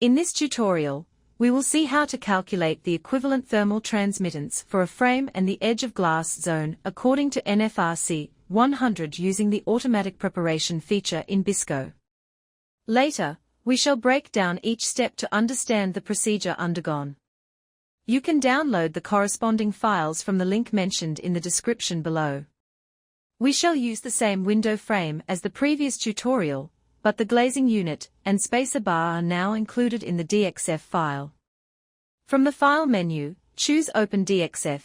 In this tutorial, we will see how to calculate the equivalent thermal transmittance for a frame and the edge of glass zone according to NFRC 100 using the automatic preparation feature in BISCO. Later, we shall break down each step to understand the procedure undergone. You can download the corresponding files from the link mentioned in the description below. We shall use the same window frame as the previous tutorial, but the glazing unit and spacer bar are now included in the DXF file. From the File menu, choose Open DXF.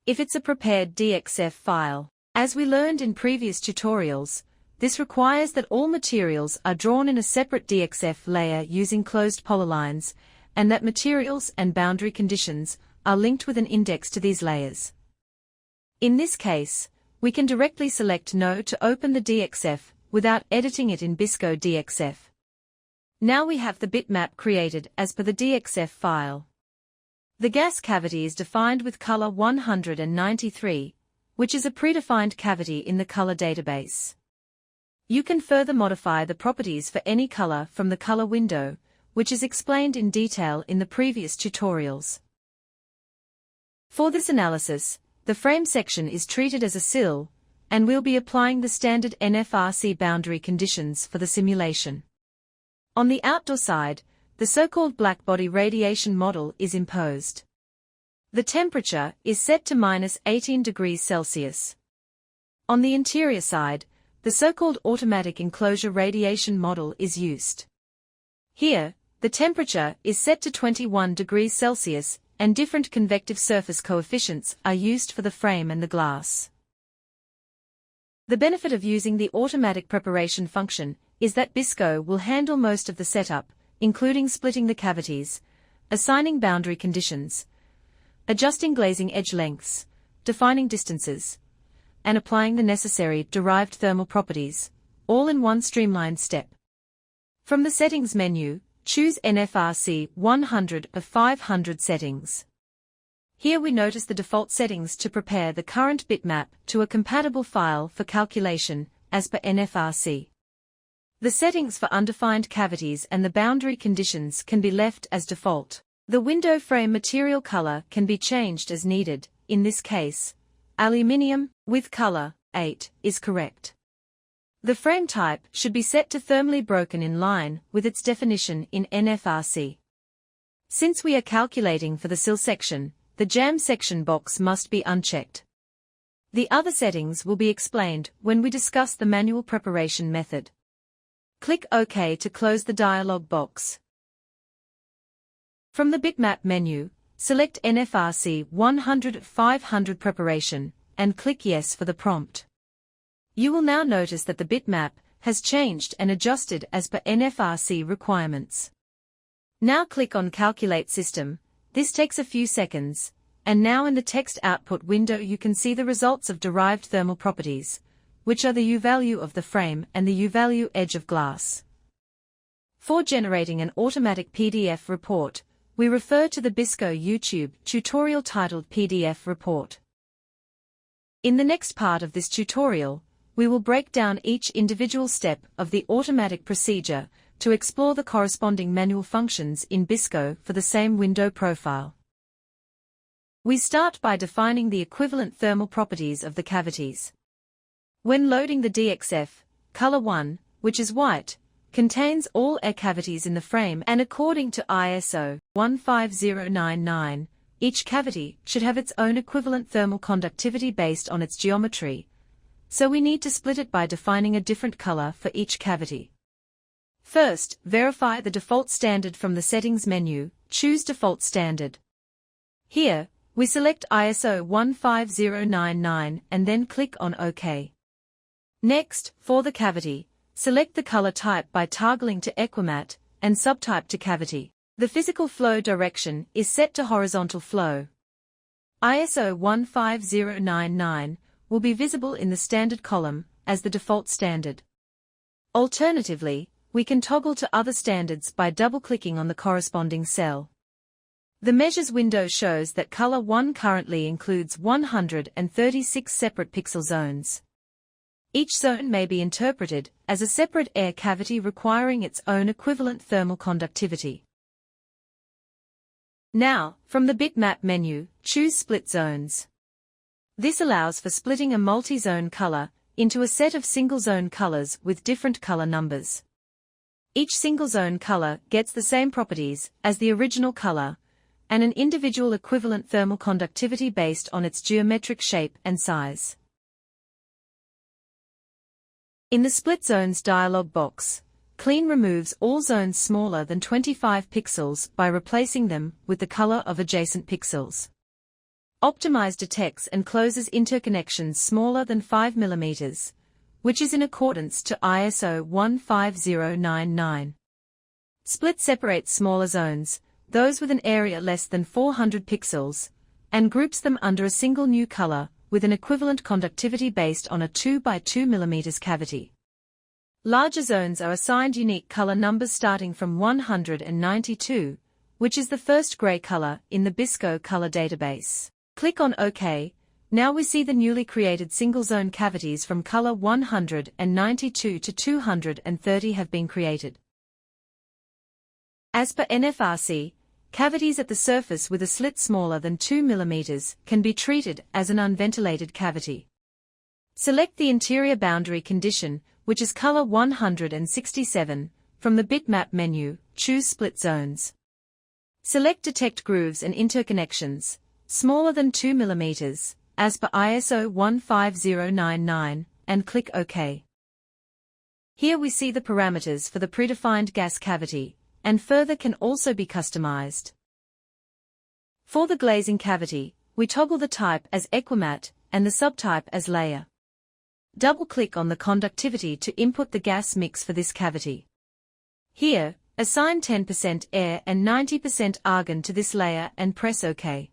If it's a prepared DXF file, as we learned in previous tutorials, this requires that all materials are drawn in a separate DXF layer using closed polylines, and that materials and boundary conditions are linked with an index to these layers. In this case, we can directly select No to open the DXF without editing it in BISCO DXF. Now we have the bitmap created as per the DXF file. The gas cavity is defined with color 193, which is a predefined cavity in the color database. You can further modify the properties for any color from the color window, which is explained in detail in the previous tutorials. For this analysis, the frame section is treated as a sill, and we'll be applying the standard NFRC boundary conditions for the simulation. On the outdoor side, the so-called blackbody radiation model is imposed. The temperature is set to -18 degrees Celsius. On the interior side, the so-called automatic enclosure radiation model is used. Here, the temperature is set to 21 degrees Celsius, and different convective surface coefficients are used for the frame and the glass. The benefit of using the automatic preparation function is that BISCO will handle most of the setup, including splitting the cavities, assigning boundary conditions, adjusting glazing edge lengths, defining distances, and applying the necessary derived thermal properties, all in one streamlined step. From the Settings menu, choose NFRC 100 of 500 settings. Here we notice the default settings to prepare the current bitmap to a compatible file for calculation, as per NFRC. The settings for undefined cavities and the boundary conditions can be left as default. The window frame material color can be changed as needed. In this case, aluminium, with color 8, is correct. The frame type should be set to thermally broken in line with its definition in NFRC. Since we are calculating for the sill section, the jam section box must be unchecked. The other settings will be explained when we discuss the manual preparation method. Click OK to close the dialog box. From the bitmap menu, select NFRC 100/500 preparation, and click Yes for the prompt. You will now notice that the bitmap has changed and adjusted as per NFRC requirements. Now click on Calculate System. This takes a few seconds, and now in the text output window you can see the results of derived thermal properties, which are the U-value of the frame and the U-value edge of glass. For generating an automatic PDF report, we refer to the BISCO YouTube tutorial titled PDF Report. In the next part of this tutorial, we will break down each individual step of the automatic procedure to explore the corresponding manual functions in BISCO for the same window profile. We start by defining the equivalent thermal properties of the cavities. When loading the DXF, color 1, which is white, contains all air cavities in the frame, and according to ISO 15099, each cavity should have its own equivalent thermal conductivity based on its geometry, so we need to split it by defining a different color for each cavity. First, verify the default standard from the Settings menu, choose Default Standard. Here, we select ISO 15099 and then click on OK. Next, for the cavity, select the color type by toggling to Equimatte and subtype to Cavity. The physical flow direction is set to horizontal flow. ISO 15099 will be visible in the standard column as the default standard. Alternatively, we can toggle to other standards by double-clicking on the corresponding cell. The Measures window shows that color 1 currently includes 136 separate pixel zones. Each zone may be interpreted as a separate air cavity requiring its own equivalent thermal conductivity. Now, from the bitmap menu, choose Split Zones. This allows for splitting a multi-zone color into a set of single-zone colors with different color numbers. Each single-zone color gets the same properties as the original color, and an individual equivalent thermal conductivity based on its geometric shape and size. In the Split Zones dialog box, Clean removes all zones smaller than 25 pixels by replacing them with the color of adjacent pixels. Optimize detects and closes interconnections smaller than 5 mm, which is in accordance to ISO 15099. Split separates smaller zones, those with an area less than 400 pixels, and groups them under a single new color with an equivalent conductivity based on a 2 by 2 mm cavity. Larger zones are assigned unique color numbers starting from 192, which is the first gray color in the BISCO color database. Click on OK. Now we see the newly created single-zone cavities from color 192 to 230 have been created. As per NFRC, cavities at the surface with a slit smaller than 2 mm can be treated as an unventilated cavity. Select the interior boundary condition, which is color 167, from the bitmap menu, choose Split Zones. Select Detect Grooves and Interconnections, smaller than 2 mm, as per ISO 15099, and click OK. Here we see the parameters for the predefined gas cavity, and further can also be customized. For the glazing cavity, we toggle the type as Equimat and the subtype as Layer. Double-click on the conductivity to input the gas mix for this cavity. Here, assign 10% air and 90% argon to this layer and press OK.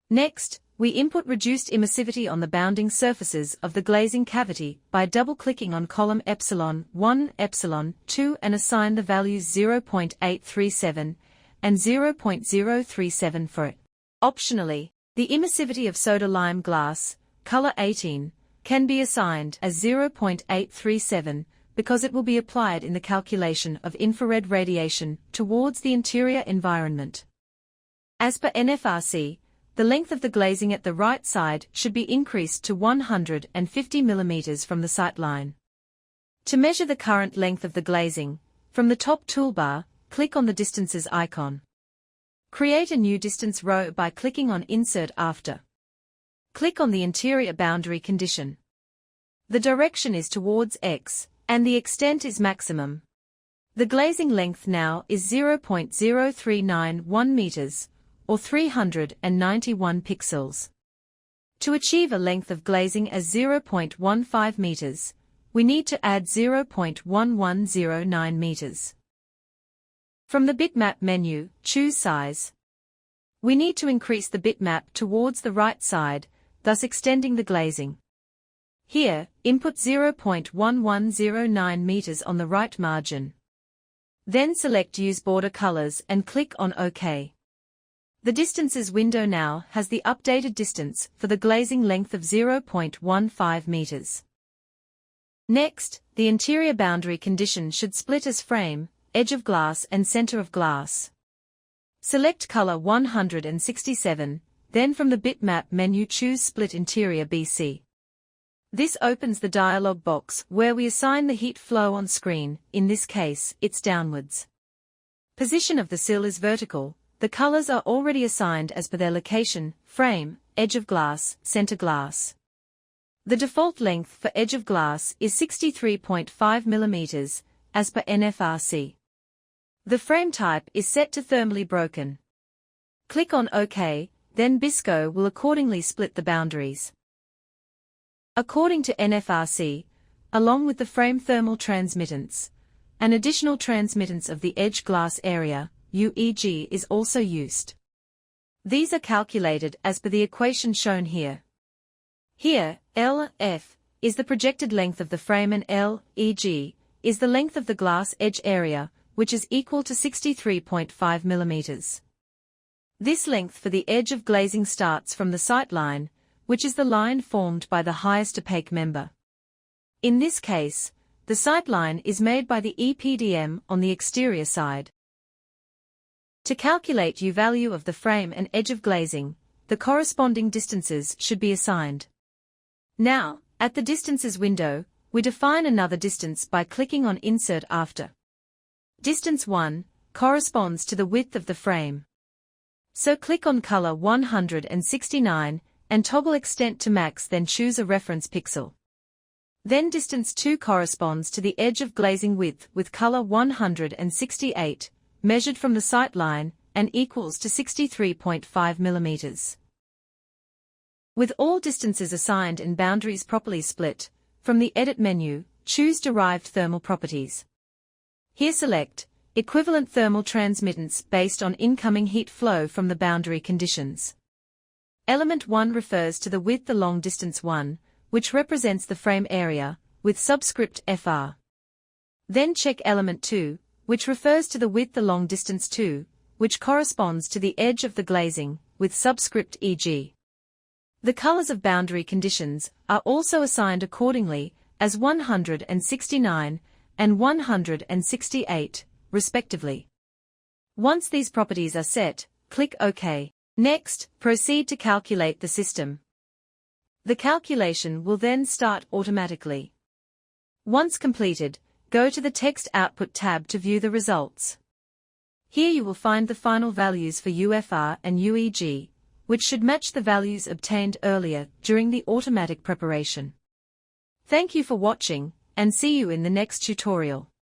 Next, we input reduced emissivity on the bounding surfaces of the glazing cavity by double-clicking on column epsilon 1, epsilon 2 and assign the values 0.837 and 0.037 for it. Optionally, the emissivity of soda-lime glass, color 18, can be assigned as 0.837 because it will be applied in the calculation of infrared radiation towards the interior environment. As per NFRC, the length of the glazing at the right side should be increased to 150 mm from the sight line. To measure the current length of the glazing, from the top toolbar, click on the Distances icon. Create a new distance row by clicking on Insert After. Click on the interior boundary condition. The direction is towards X, and the extent is maximum. The glazing length now is 0.0391 meters, or 391 pixels. To achieve a length of glazing as 0.15 meters, we need to add 0.1109 meters. From the bitmap menu, choose Size. We need to increase the bitmap towards the right side, thus extending the glazing. Here, input 0.1109 meters on the right margin. Then select Use Border Colors and click on OK. The Distances window now has the updated distance for the glazing length of 0.15 meters. Next, the interior boundary condition should split as frame, edge of glass and center of glass. Select color 167, then from the bitmap menu choose Split Interior BC. This opens the dialog box where we assign the heat flow on screen, in this case, it's downwards. Position of the sill is vertical, the colors are already assigned as per their location, frame, edge of glass, center glass. The default length for edge of glass is 63.5 mm, as per NFRC. The frame type is set to thermally broken. Click on OK, then BISCO will accordingly split the boundaries. According to NFRC, along with the frame thermal transmittance, an additional transmittance of the edge glass area, UEG, is also used. These are calculated as per the equation shown here. Here, LF is the projected length of the frame and LEG is the length of the glass edge area, which is equal to 63.5 mm. This length for the edge of glazing starts from the sight line, which is the line formed by the highest opaque member. In this case, the sightline is made by the EPDM on the exterior side. To calculate U value of the frame and edge of glazing, the corresponding distances should be assigned. Now, at the distances window, we define another distance by clicking on Insert After. Distance 1 corresponds to the width of the frame. So click on color 169 and toggle extent to max, then choose a reference pixel. Then distance 2 corresponds to the edge of glazing width with color 168, measured from the sight line, and equals to 63.5 mm. With all distances assigned and boundaries properly split, from the Edit menu, choose Derived Thermal Properties. Here select Equivalent Thermal Transmittance based on incoming heat flow from the boundary conditions. Element 1 refers to the width along distance 1, which represents the frame area, with subscript FR. Then check Element 2, which refers to the width along distance 2, which corresponds to the edge of the glazing, with subscript EG. The colors of boundary conditions are also assigned accordingly, as 169 and 168, respectively. Once these properties are set, click OK. Next, proceed to calculate the system. The calculation will then start automatically. Once completed, go to the Text Output tab to view the results. Here you will find the final values for UFR and UEG, which should match the values obtained earlier during the automatic preparation. Thank you for watching, and see you in the next tutorial.